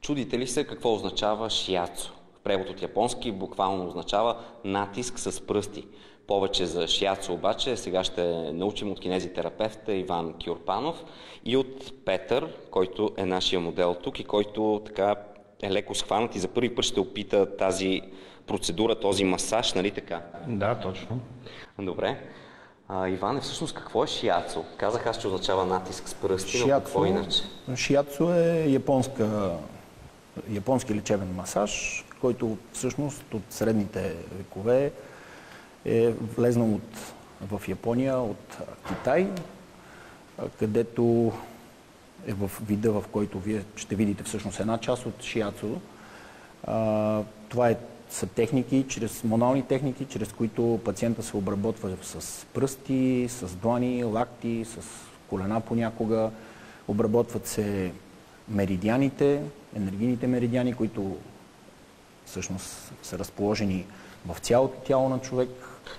Чудите ли се какво означава шиацу? В превод от японски буквално означава натиск с пръсти. Повече за шиацу обаче сега ще научим от кинезитерапевта Иван Кюрпанов и от Петър, който е нашия модел тук и който така е леко схванат и за първи път ще опита тази процедура, този масаж, нали така? Да, точно. Добре. Иване, всъщност какво е шиацу? Казах аз, че означава натиск с пръсти, но какво иначе? Шиацу е японски лечебен масаж, който всъщност от средните векове е влезнал в Япония от Китай, където е в вида, в който вие ще видите всъщност една част от шиацу. Това са техники, маnuални техники, чрез които пациента се обработва с пръсти, с длани, лакти, с колена понякога. Обработват се меридианите, енергийните меридиани, които всъщност са разположени в цялото тяло на човек.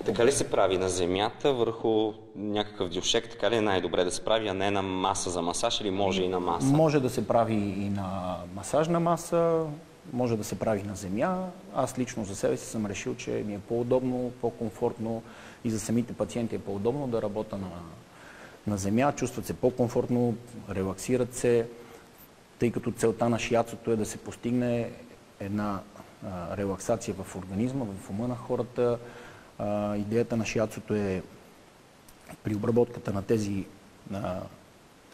Така ли се прави на земята върху някакъв дюшек? Така ли е най-добре да се прави, а не на маса за масаж или може и на маса? Може да се прави и на масажна маса, може да се прави на земя. Аз лично за себе си съм решил, че ми е по-удобно, по-комфортно и за самите пациенти е по-удобно да работя на земя. Чувстват се по-комфортно, релаксират се, тъй като целта на шиацуто е да се постигне една релаксация в организма, в ума на хората. Идеята на шиацуто е при обработката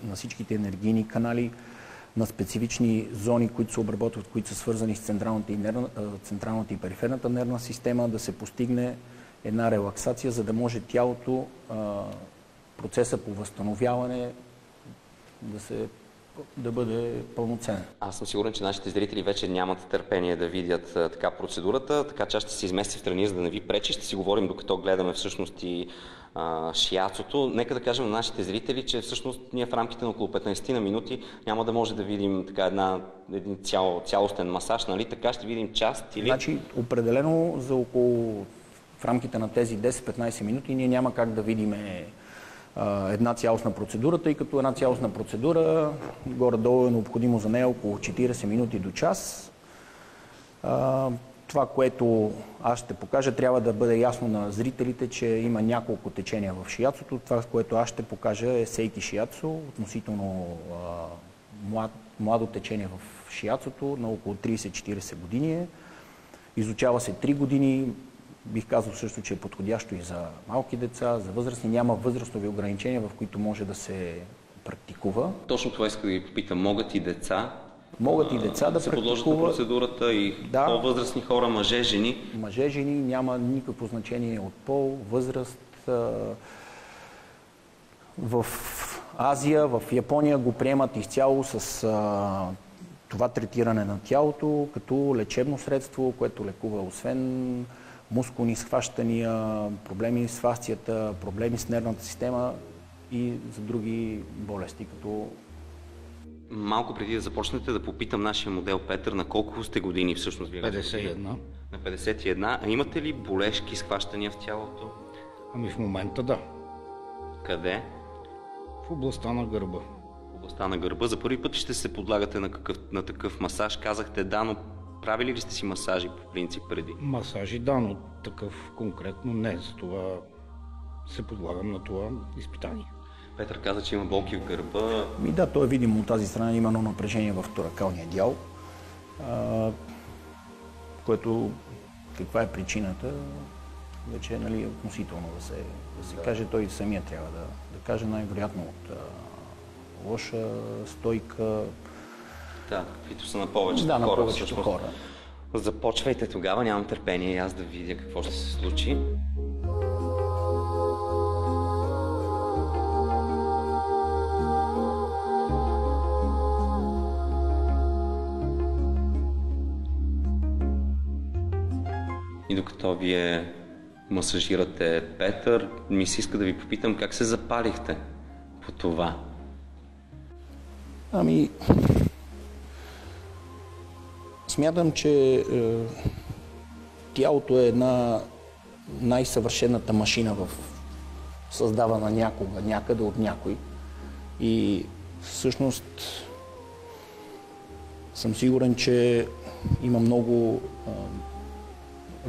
на всичките енергийни канали, на специфични зони, които се обработват, които са свързани с централната и периферната нервна система, да се постигне една релаксация, за да може тялото, процеса по възстановяване да бъде пълноценен. Аз съм сигурен, че нашите зрители вече нямат търпение да видят така процедурата, така че аз ще се изместя в страни, за да не ви пречи. Ще си говорим, докато гледаме всъщност и шиацуто. Нека да кажем на нашите зрители, че всъщност ние в рамките на около 15 на минути няма да може да видим така един цялостен масаж, нали? Така ще видим част или... Значи, определено в рамките на тези 10-15 минути ние няма как да видим една цялостна процедура, тъй като една цялостна процедура горе-долу е необходимо за нея около 40 минути до час. Това, което аз ще покажа, трябва да бъде ясно на зрителите, че има няколко течения в шиацуто. Това, което аз ще покажа е сейки шиацу, относително младо течение в шиацуто, на около 30-40 години. Изучава се 3 години. Бих казал също, че е подходящо и за малки деца, за възрастни. Няма възрастови ограничения, в които може да се практикува. Точно това иска да ви попитам. Могат и деца да се подложат на процедурата и по-възрастни хора, мъже, жени? Мъже, жени, няма никакво значение от пол, възраст. В Азия, в Япония го приемат изцяло с това третиране на тялото като лечебно средство, което лекува освен мускулни схващания, проблеми с фасцията, проблеми с нервната система и за други болести, като... Малко преди да започнете, да попитам нашия модел Петър, на колко сте години всъщност? 51. На 51. А имате ли болешки, схващания в тялото? Ами в момента да. Къде? В областта на гърба. В областта на гърба. За първи път ще се подлагате на такъв масаж. Казахте да, но правили ли сте си масажи по принцип преди? Масажи да, но такъв конкретно не. Затова се подлагам на това изпитание. Петър каза, че има болки в гърба. Да, то е видимо от тази страна. Има едно напрежение в торакалния дял, което каква е причината, вече е относително да се каже. Той самия трябва да каже, най-вероятно от лоша стойка. Да, каквито са на повечето хора. Да, на повечето хора. Започвайте тогава, нямам търпение и аз да видя какво ще се случи. И докато вие масажирате Петър, ми се иска да ви попитам как се запалихте по това. Смятам, че тялото е една най-съвършената машина създавана някога, някъде от някой. И всъщност съм сигурен, че има много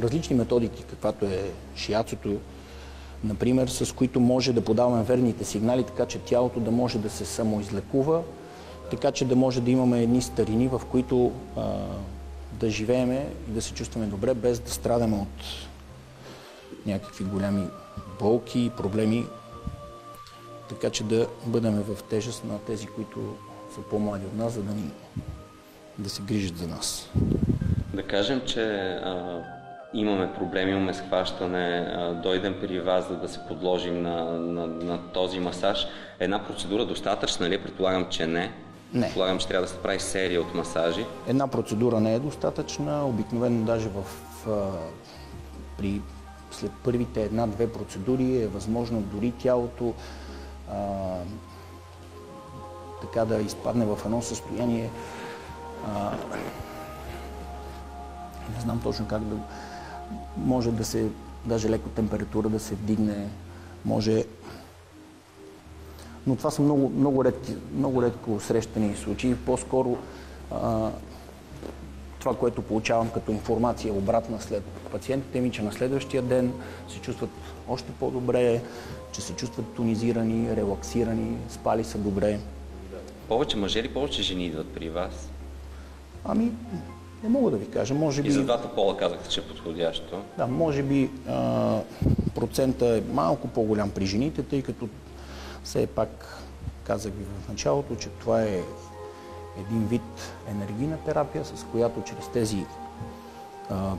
различни методики, каквато е шиацото, например, с които може да подаваме верните сигнали, така че тялото да може да се самоизлекува, така че да може да имаме едни старини, в които да живееме и да се чувстваме добре, без да страдаме от някакви голями болки и проблеми, така че да бъдем в тежест на тези, които са по-млади от нас, за да се грижат за нас. Да кажем, че имаме проблеми, имаме схващане, дойдем при вас, за да се подложим на този масаж. Една процедура достатъчна ли? Предполагам, че не. Не. Предполагам, че трябва да се прави серия от масажи. Една процедура не е достатъчна. Обикновено даже след първите една-две процедури е възможно дори тялото така да изпадне в едно състояние, не знам точно как да... Може да се, даже леко температура да се вдигне, може... Но това са много редко срещани случаи. По-скоро това, което получавам като информация обратна след пациентите ми, че на следващия ден се чувстват още по-добре, че се чувстват тонизирани, релаксирани, спали са добре. Повече мъже или повече жени идват при вас? Ами, не мога да ви кажа. Може би... И за двата пола казахте, че е подходящо. Да, може би процента е малко по-голям при жените, тъй като все пак казах ви в началото, че това е един вид енергийна терапия, с която чрез тези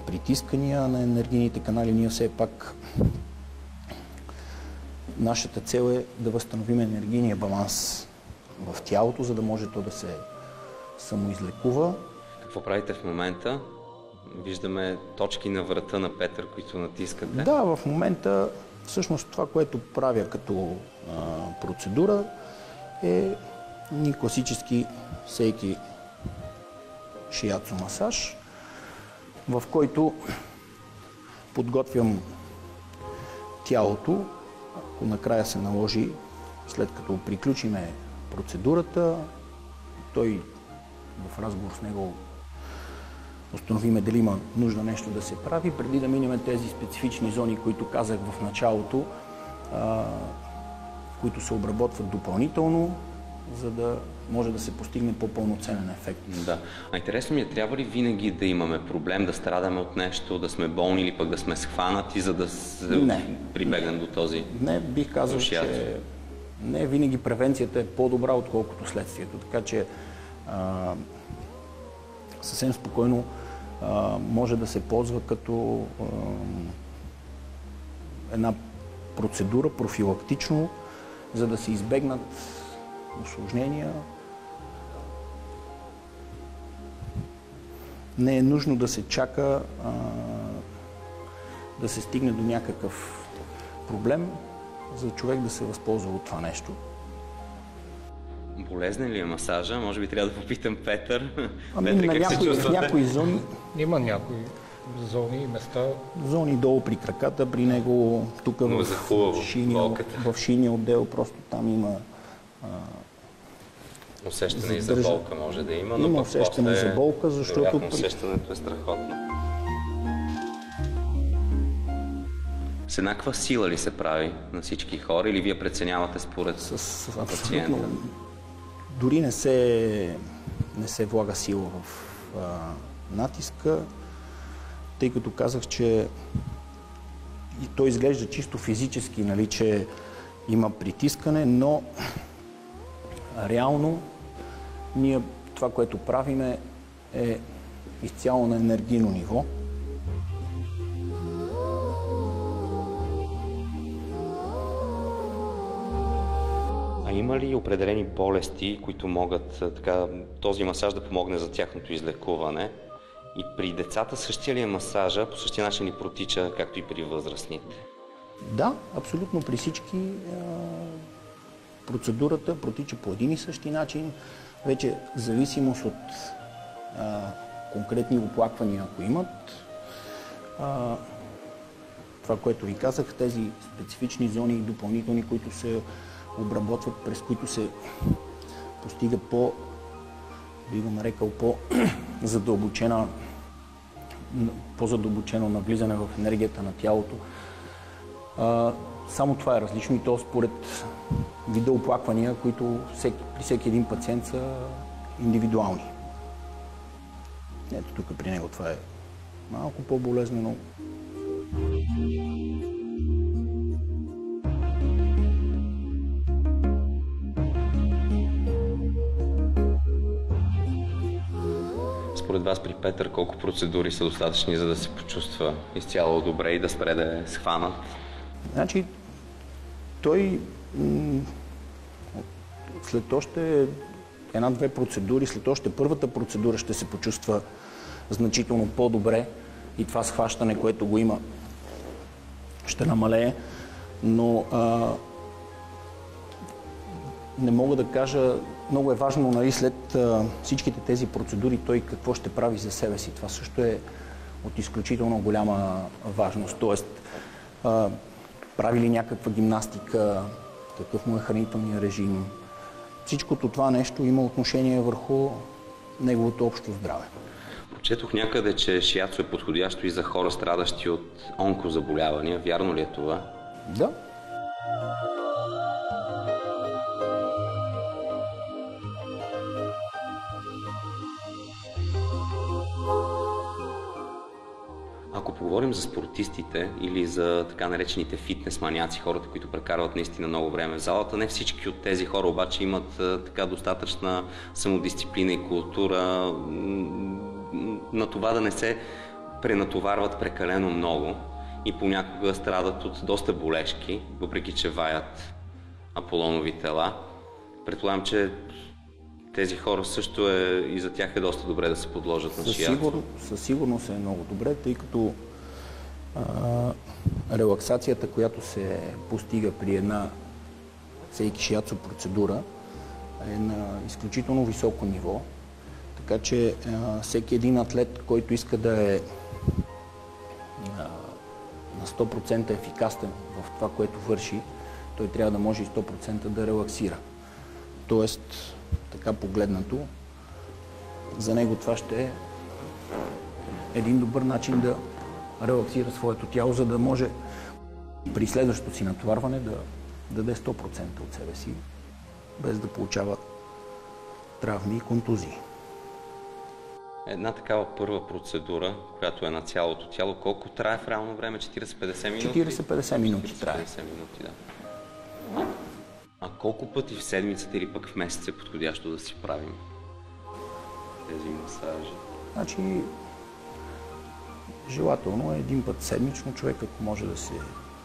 притискания на енергийните канали ние все пак нашата цел е да възстановим енергийния баланс в тялото, за да може то да се самоизлекува. Какво правите в момента? Виждаме точки на врата на Петър, които натискате. Да, в момента всъщност това, което правя като процедура е ни класически сейки шиацу масаж, в който подготвям тялото, ако накрая се наложи, след като приключиме процедурата, той в разговор с него установиме дали има нужда нещо да се прави, преди да минем тези специфични зони, които казах в началото, които се обработват допълнително, за да може да се постигне по-пълноценен ефект. Да. А интересно ми е, трябва ли винаги да имаме проблем, да страдаме от нещо, да сме болни или пък да сме схванати, за да се прибегнем до този? Не, бих казал, че не винаги превенцията е по-добра, отколкото следствието. Така че съвсем спокойно може да се ползва като една процедура профилактично, за да се избегнат усложнения. Не е нужно да се чака да се стигне до някакъв проблем, за човек да се възползва от това нещо. Болезнен ли е масажа? Може би трябва да попитам Петър. Ами, в някои зони... Има някои зони и места. Зони долу при краката, при него, тук в шийния отдел, просто там има... Усещане и за болка може да има, но има усещане за болка, защото... Усещането е страхотно. С еднаква сила ли се прави на всички хора или вие преценявате според пациента? Дори не се влага сила в натиска, тъй като казах, че и той изглежда чисто физически, нали, че има притискане, но реално ние това, което правиме, е изцяло на енергийно ниво. А има ли определени болести, които могат този масаж да помогне за тяхното излекуване? И при децата същия ли е масажа, по същия начин ли протича, както и при възрастните? Да, абсолютно при всички процедурата протича по един и същи начин. Вече в зависимост от конкретни оплаквания, ако имат. Това, което ви казах, тези специфични зони и допълнителни, които се обработват, през които се постига би го нарекал по-задълбочено навлизане в енергията на тялото. Само това е различно и то според вида оплаквания, които при всеки един пациент са индивидуални. Ето тук при него това е малко по-болезнено. Според вас при Петър колко процедури са достатъчни, за да се почувства изцяло добре и да спре да е схванат? Значи, той след още една-две процедури, след още първата процедура ще се почувства значително по-добре и това схващане, което го има, ще намалее, но не мога да кажа, много е важно, нали, след всичките тези процедури, той какво ще прави за себе си. Това също е от изключително голяма важност. Тоест, прави ли някаква гимнастика, какъв му е хранителният режим. Всичкото това нещо има отношение върху неговото общо здраве. Прочетох някъде, че шиацо е подходящо и за хора, страдащи от онкозаболявания. Вярно ли е това? Да. Ако поговорим за спортистите или за така наречените фитнес маняци, хората, които прекарват наистина много време в залата, не всички от тези хора обаче имат така достатъчна самодисциплина и култура на това да не се пренатоварват прекалено много и понякога страдат от доста болешки, въпреки че ваят аполонови тела. Предполагам, че тези хора също и за тях е доста добре да се подложат на шиацо. Със сигурност е много добре, тъй като релаксацията, която се постига при една сейки шиацо процедура, е на изключително високо ниво. Така че всеки един атлет, който иска да е на 100% ефикасен в това, което върши, той трябва да може и 100% да релаксира. Тоест, така погледнато, за него това ще е един добър начин да релаксира своето тяло, за да може при следващото си натоварване да даде 100% от себе си, без да получава травми и контузии. Една такава първа процедура, която е на цялото тяло, колко трае в реално време? 40-50 минути? 40-50 минути трае. 40-50 минути, да. А колко пъти в седмицата или пък в месец е подходящо да си правим тези масажи? Значи, желателно е един път седмично човекът може да се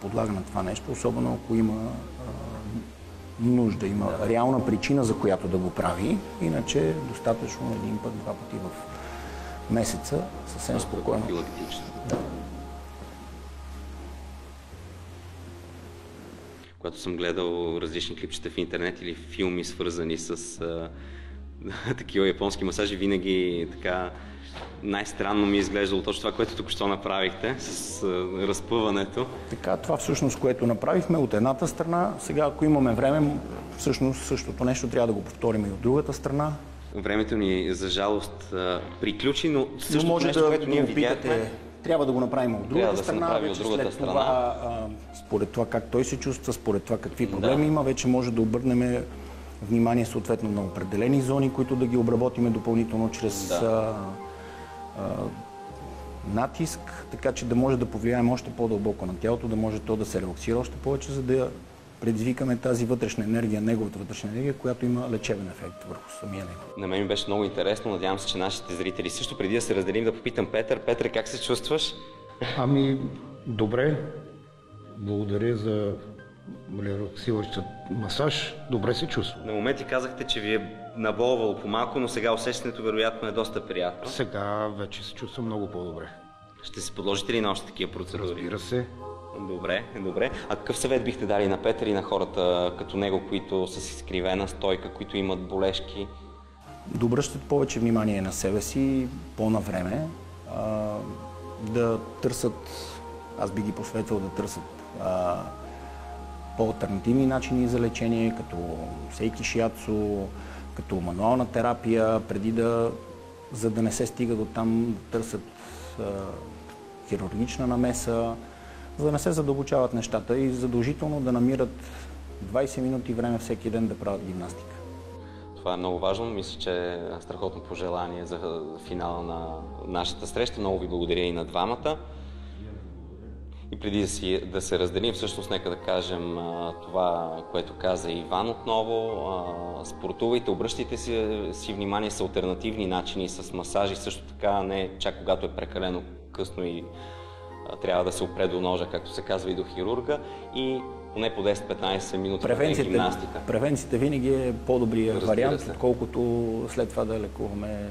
подлага на това нещо, особено ако има нужда, има реална причина, за която да го прави. Иначе достатъчно един път, два пъти в месеца, съвсем спокойно. Профилактично. Да. Когато съм гледал различни клипчета в интернет или филми, свързани с такива японски масажи, винаги така най-странно ми е изглеждало точно това, което току-що направихте с разпъването. Така, това всъщност, което направихме от едната страна. Сега, ако имаме време, всъщност същото нещо трябва да го повторим и от другата страна. Времето ни, за жалост, приключи, но същото може нещо, да което ние го опитате, видяхме, трябва да го направим от другата страна. От другата страна. Това, според това как той се чувства, според това какви проблеми има, вече може да обърнем внимание съответно на определени зони, които да ги обработиме допълнително чрез натиск, така че да може да повлияем още по-дълбоко на тялото, да може то да се релаксира още повече, за да предизвикаме тази вътрешна енергия, неговата вътрешна енергия, която има лечебен ефект върху самия него. На мен ми беше много интересно, надявам се, че нашите зрители също. Преди да се разделим, да попитам Петър. Петър, как се чувстваш? Ами, добре. Благодаря за релаксиращ масаж. Добре се чувствам. На моменти казахте, че ви е наболвало по-малко, но сега усещането вероятно е доста приятно. Сега вече се чувствам много по-добре. Ще се подложите ли на още такива процедури? Разбира се. Добре, добре. А какъв съвет бихте дали на Петър и на хората като него, които са с изкривена стойка, които имат болешки? Да обръщат повече внимание на себе си по-навреме, да търсят, аз би ги посветвал да търсят по-алтернативни начини за лечение, като сейки шиацо, като мануална терапия, за да не се стига до там да търсят хирургична намеса, за да не се задълбочават нещата и задължително да намират 20 минути време всеки ден да правят гимнастика. Това е много важно. Мисля, че е страхотно пожелание за финала на нашата среща. Много ви благодаря и на двамата. И преди да се разделим, всъщност нека да кажем това, което каза Иван отново. Спортувайте, обръщайте си внимание с алтернативни начини, с масажи, също така не чак когато е прекалено късно и трябва да се опре до ножа, както се казва и до хирурга, и поне по 10-15 минути гимнастика. Превенцията винаги е по-добрият вариант, отколкото след това да лекуваме,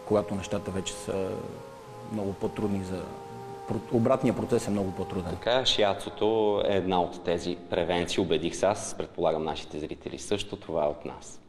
когато нещата вече са много по-трудни обратният процес е много по-труден. Така, шиацото е една от тези превенции, убедих се аз, предполагам нашите зрители също, това е от нас.